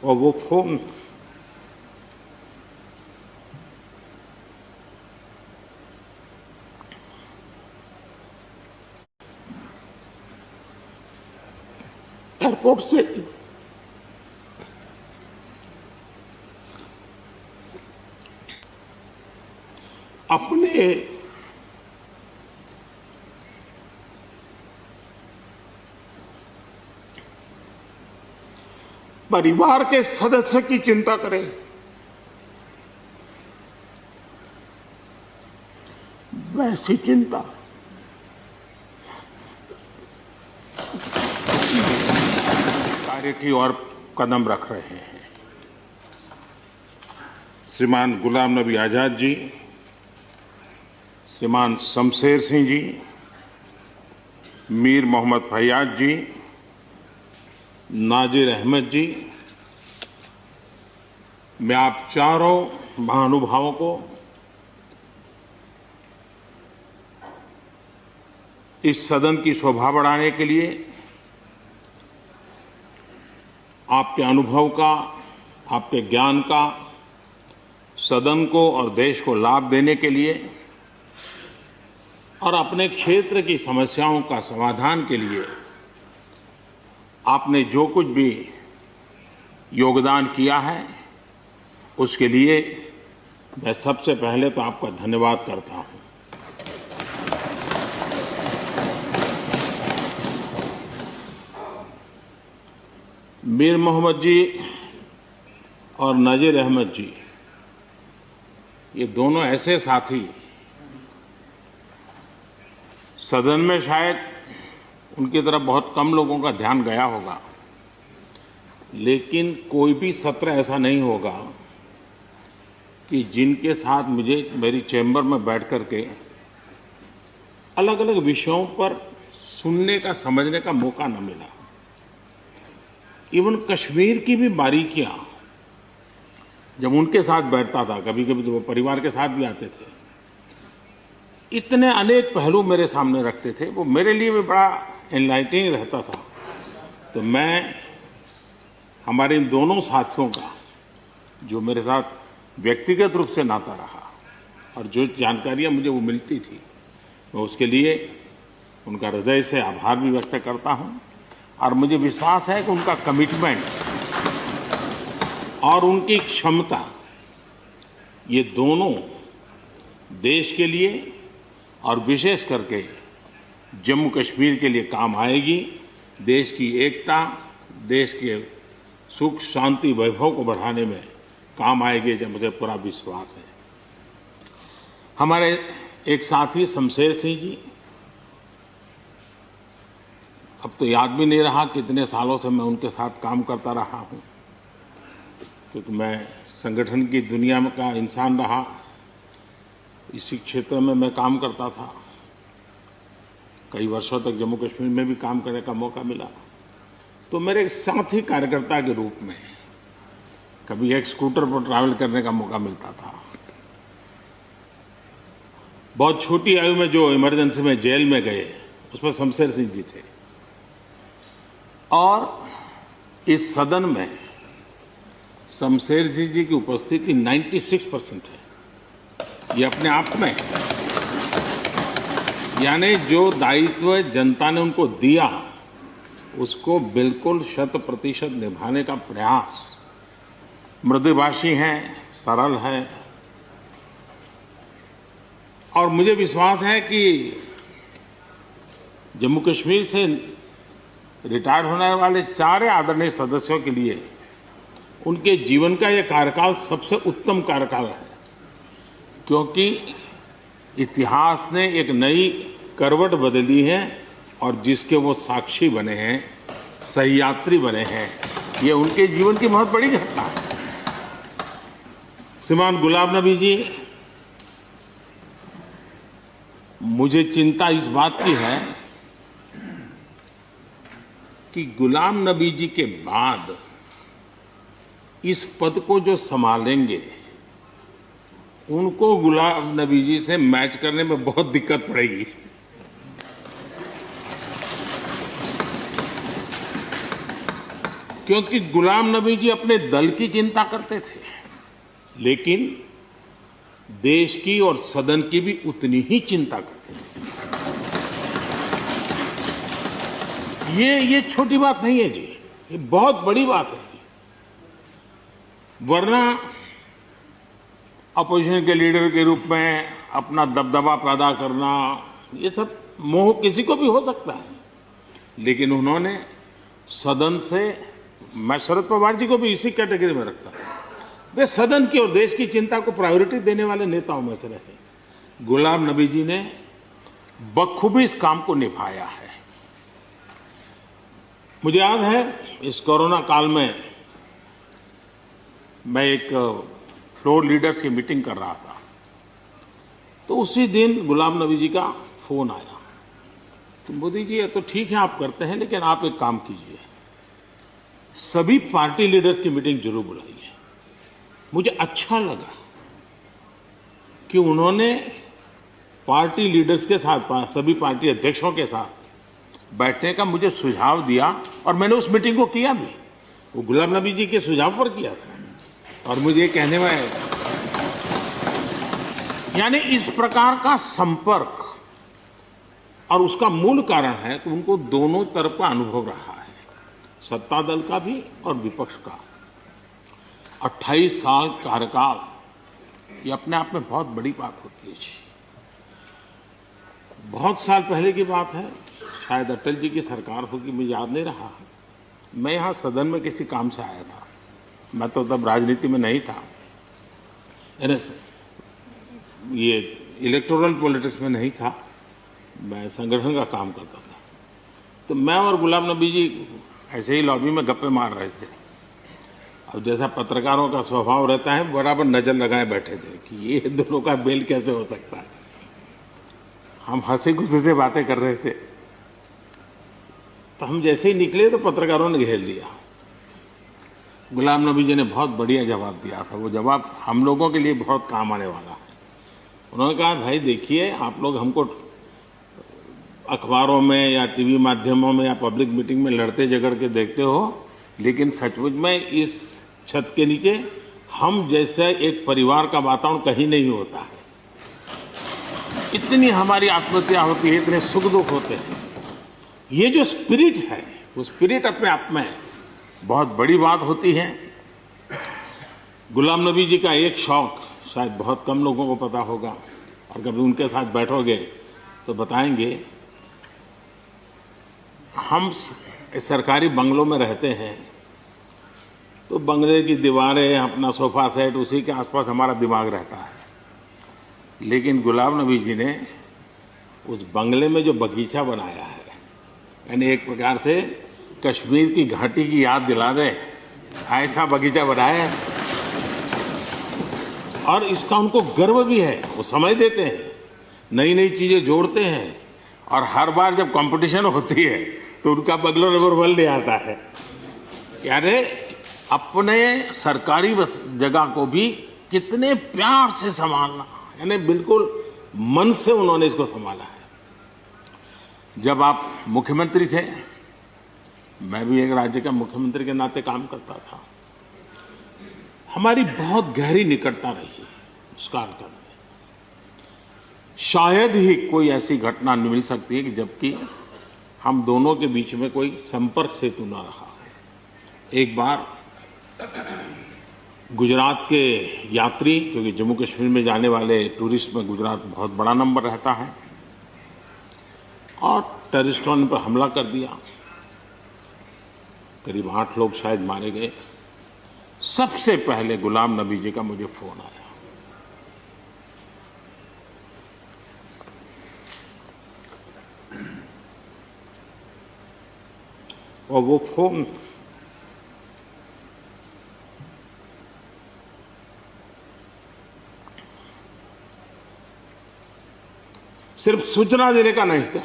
और वो phone airport से अपने परिवार के सदस्य की चिंता करें, वैसी चिंता कार्य की ओर कदम रख रहे हैं। श्रीमान गुलाम नबी आजाद जी, श्रीमान शमशेर सिंह जी, मीर मोहम्मद फैयाज जी, नाजिर अहमद जी, मैं आप चारों महानुभावों को इस सदन की शोभा बढ़ाने के लिए, आपके अनुभव का, आपके ज्ञान का सदन को और देश को लाभ देने के लिए और अपने क्षेत्र की समस्याओं का समाधान के लिए आपने जो कुछ भी योगदान किया है, उसके लिए मैं सबसे पहले तो आपका धन्यवाद करता हूं। मीर मोहम्मद जी और नाजिर अहमद जी, ये दोनों ऐसे साथी, सदन में शायद उनकी तरफ बहुत कम लोगों का ध्यान गया होगा, लेकिन कोई भी सत्र ऐसा नहीं होगा कि जिनके साथ मुझे मेरी चैम्बर में बैठ करके अलग अलग विषयों पर सुनने का, समझने का मौका न मिला। इवन कश्मीर की भी बारीकियां जब उनके साथ बैठता था, कभी कभी तो वो परिवार के साथ भी आते थे, इतने अनेक पहलू मेरे सामने रखते थे, वो मेरे लिए भी बड़ा एनलाइटनिंग रहता था। तो मैं हमारे इन दोनों साथियों का, जो मेरे साथ व्यक्तिगत रूप से नाता रहा और जो जानकारियां मुझे वो मिलती थी, मैं उसके लिए उनका हृदय से आभार भी व्यक्त करता हूं। और मुझे विश्वास है कि उनका कमिटमेंट और उनकी क्षमता, ये दोनों देश के लिए और विशेष करके जम्मू कश्मीर के लिए काम आएगी। देश की एकता, देश के सुख शांति वैभव को बढ़ाने में काम आएगी, जब मुझे पूरा विश्वास है। हमारे एक साथी शमशेर सिंह जी, अब तो याद भी नहीं रहा कितने सालों से मैं उनके साथ काम करता रहा हूं, क्योंकि मैं संगठन की दुनिया में का इंसान रहा, इसी क्षेत्र में मैं काम करता था। कई वर्षों तक जम्मू कश्मीर में भी काम करने का मौका मिला। तो मेरे साथी कार्यकर्ता के रूप में कभी एक स्कूटर पर ट्रैवल करने का मौका मिलता था। बहुत छोटी आयु में जो इमरजेंसी में जेल में गए, उसमें शमशेर सिंह जी थे। और इस सदन में शमशेर सिंह जी की उपस्थिति 96% है। ये अपने आप में, यानी जो दायित्व जनता ने उनको दिया, उसको बिल्कुल 100% निभाने का प्रयास। मृदुभाषी हैं, सरल है, और मुझे विश्वास है कि जम्मू कश्मीर से रिटायर होने वाले 4 आदरणीय सदस्यों के लिए उनके जीवन का यह कार्यकाल सबसे उत्तम कार्यकाल है, क्योंकि इतिहास ने एक नई करवट बदली है और जिसके वो साक्षी बने हैं, सहयात्री बने हैं। ये उनके जीवन की बहुत बड़ी घटना है। श्रीमान गुलाम नबी जी, मुझे चिंता इस बात की है कि गुलाम नबी जी के बाद इस पद को जो संभालेंगे, उनको गुलाम नबी जी से मैच करने में बहुत दिक्कत पड़ेगी। क्योंकि गुलाम नबी जी अपने दल की चिंता करते थे, लेकिन देश की और सदन की भी उतनी ही चिंता करते थे। ये छोटी बात नहीं है जी, ये बहुत बड़ी बात है जी। वरना अपोजिशन के लीडर के रूप में अपना दबदबा पैदा करना, ये सब मोह किसी को भी हो सकता है, लेकिन उन्होंने सदन से, मैं शरद पवार जी को भी इसी कैटेगरी में रखता हूं, वे सदन की और देश की चिंता को प्रायोरिटी देने वाले नेताओं में से रहे। गुलाम नबी जी ने बखूबी इस काम को निभाया है। मुझे याद है इस कोरोना काल में मैं एक फ्लोर लीडर्स की मीटिंग कर रहा था, तो उसी दिन गुलाम नबी जी का फोन आया कि मोदी जी, ये तो ठीक है आप करते हैं, लेकिन आप एक काम कीजिए, सभी पार्टी लीडर्स की मीटिंग जरूर बुलाइए। मुझे अच्छा लगा कि उन्होंने पार्टी लीडर्स के साथ, सभी पार्टी अध्यक्षों के साथ बैठने का मुझे सुझाव दिया, और मैंने उस मीटिंग को किया भी। वो गुलाम नबी जी के सुझाव पर किया था, और मुझे कहने में, यानी इस प्रकार का संपर्क, और उसका मूल कारण है कि उनको दोनों तरफ का अनुभव रहा है, सत्ता दल का भी और विपक्ष का। 28 साल कार्यकाल, ये अपने आप में बहुत बड़ी बात होती है जी। बहुत साल पहले की बात है, शायद अटल जी की सरकार होगी, मुझे याद नहीं रहा। मैं यहाँ सदन में किसी काम से आया था, मैं तो तब राजनीति में नहीं था, ये इलेक्टोरल पॉलिटिक्स में नहीं था, मैं संगठन का काम करता था। तो मैं और गुलाम नबी जी ऐसे ही लॉबी में गप्पे मार रहे थे। अब जैसा पत्रकारों का स्वभाव रहता है, बराबर नजर लगाए बैठे थे कि ये दोनों का मेल कैसे हो सकता है। हम हंसी खुशी से बातें कर रहे थे, तो हम जैसे ही निकले तो पत्रकारों ने घेर लिया। गुलाम नबी जी ने बहुत बढ़िया जवाब दिया था, वो जवाब हम लोगों के लिए बहुत काम आने वाला है। उन्होंने कहा, भाई देखिए, आप लोग हमको अखबारों में या टीवी माध्यमों में या पब्लिक मीटिंग में लड़ते झगड़ के देखते हो, लेकिन सचमुच में इस छत के नीचे हम जैसे एक परिवार का वातावरण कहीं नहीं होता है। इतनी हमारी आत्महत्या होती है, इतने सुख दुख होते हैं। ये जो स्पिरिट है, वो स्पिरिट अपने आप में बहुत बड़ी बात होती है। गुलाम नबी जी का एक शौक शायद बहुत कम लोगों को पता होगा, और कभी उनके साथ बैठोगे तो बताएंगे। हम सरकारी बंगलों में रहते हैं, तो बंगले की दीवारें, अपना सोफा सेट, उसी के आसपास हमारा दिमाग रहता है। लेकिन गुलाम नबी जी ने उस बंगले में जो बगीचा बनाया है, यानी एक प्रकार से कश्मीर की घाटी की याद दिला दे, ऐसा बगीचा बनाया है। और इसका उनको गर्व भी है, वो समय देते हैं, नई नई चीजें जोड़ते हैं, और हर बार जब कंपटीशन होती है तो उनका बंगला नंबर 1 ले आता है। यानी अपने सरकारी जगह को भी कितने प्यार से संभालना, यानी बिल्कुल मन से उन्होंने इसको संभाला है। जब आप मुख्यमंत्री थे, मैं भी एक राज्य का मुख्यमंत्री के नाते काम करता था, हमारी बहुत गहरी निकटता रही उस कार्यकाल में। शायद ही कोई ऐसी घटना मिल सकती है कि जबकि हम दोनों के बीच में कोई संपर्क सेतु न रहा हो। एक बार गुजरात के यात्री, क्योंकि जम्मू कश्मीर में जाने वाले टूरिस्ट में गुजरात बहुत बड़ा नंबर रहता है, और टेररिस्टों ने पर हमला कर दिया, करीब 8 लोग शायद मारे गए। सबसे पहले गुलाम नबी जी का मुझे फोन आया। और वो फोन सिर्फ सूचना देने का नहीं था,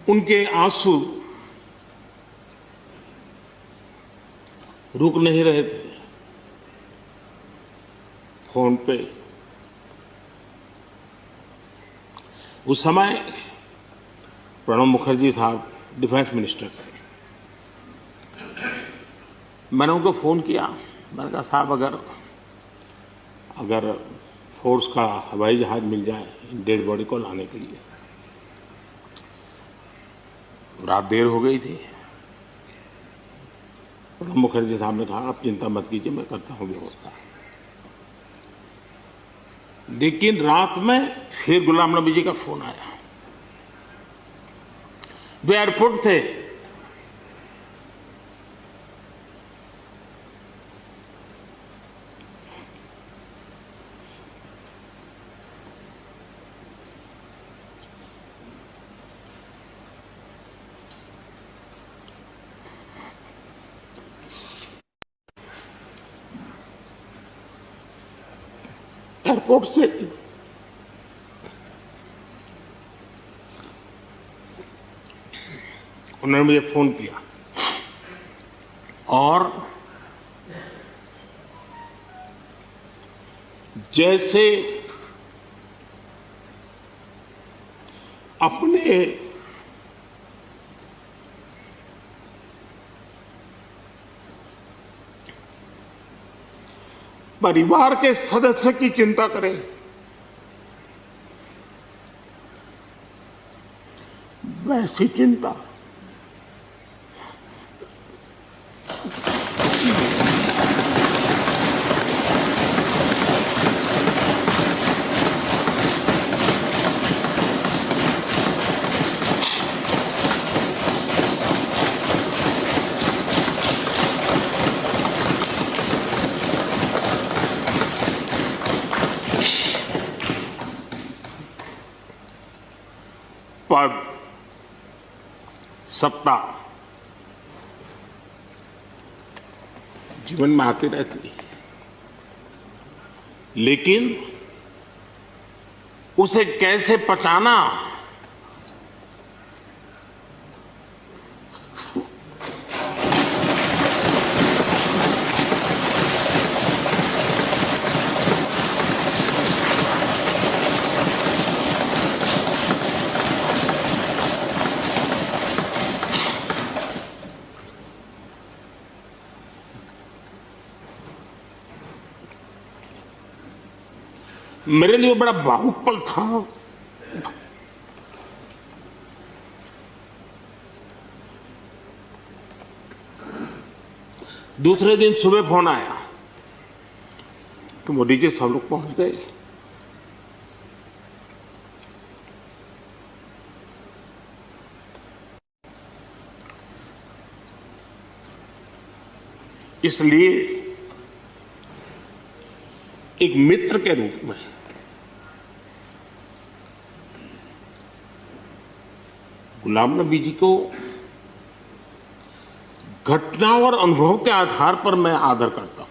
उनके आंसू रुक नहीं रहे थे। फोन पे उस समय प्रणब मुखर्जी साहब डिफेंस मिनिस्टर थे। मैंने उनको फोन किया, मैंने कहा साहब अगर फोर्स का हवाई जहाज मिल जाए डेड बॉडी को लाने के लिए। रात देर हो गई थी। प्रणब मुखर्जी साहब ने कहा आप चिंता मत कीजिए, मैं करता हूं व्यवस्था। लेकिन रात में फिर गुलाम नबी जी का फोन आया। वे एयरपोर्ट थे। एयरपोर्ट से उन्होंने मुझे फोन किया और जैसे अपने परिवार के सदस्य की चिंता करें, वैसी चिंता पद, सत्ता जीवन में आती रहती है, लेकिन उसे कैसे पचाना, मेरे लिए बड़ा भावुक पल था। दूसरे दिन सुबह फोन आया कि मोदी जी सब लोग पहुंच गए। इसलिए एक मित्र के रूप में गुलाम नबी जी को घटना और अनुभव के आधार पर मैं आदर करता हूं।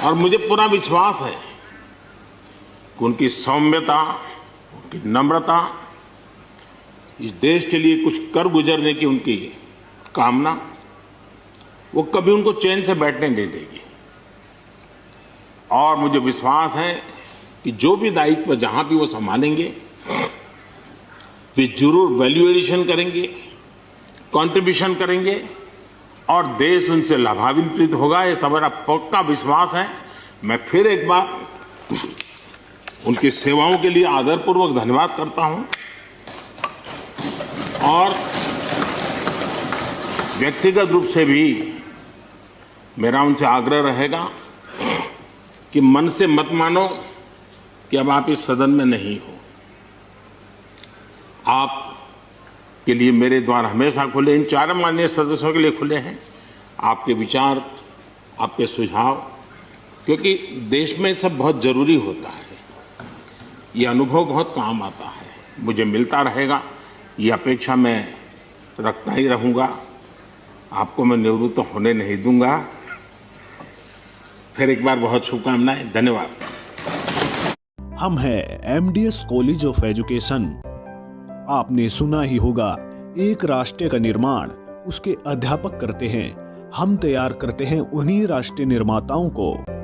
और मुझे पूरा विश्वास है कि उनकी सौम्यता, उनकी नम्रता, इस देश के लिए कुछ कर गुजरने की उनकी कामना, वो कभी उनको चैन से बैठने नहीं देगी। और मुझे विश्वास है कि जो भी दायित्व जहां भी वो संभालेंगे, वे जरूर वैल्यू एडिशन करेंगे, कंट्रीब्यूशन करेंगे और देश उनसे लाभान्वित होगा। ये सब मेरा पक्का विश्वास है। मैं फिर एक बार उनकी सेवाओं के लिए आदरपूर्वक धन्यवाद करता हूं और व्यक्तिगत रूप से भी मेरा उनसे आग्रह रहेगा कि मन से मत मानो कि अब आप इस सदन में नहीं हो। आप के लिए मेरे द्वार हमेशा खुले, इन चारों माननीय सदस्यों के लिए खुले हैं। आपके विचार, आपके सुझाव, क्योंकि देश में सब बहुत जरूरी होता है। ये अनुभव बहुत काम आता है, मुझे मिलता रहेगा। ये अपेक्षा मैं रखता ही रहूंगा। आपको मैं निवृत्त होने नहीं दूंगा। फिर एक बार बहुत शुभकामनाएं, धन्यवाद। हम हैं एमडीएस कॉलेज ऑफ एजुकेशन। आपने सुना ही होगा, एक राष्ट्र का निर्माण उसके अध्यापक करते हैं, हम तैयार करते हैं उन्हीं राष्ट्रीय निर्माताओं को।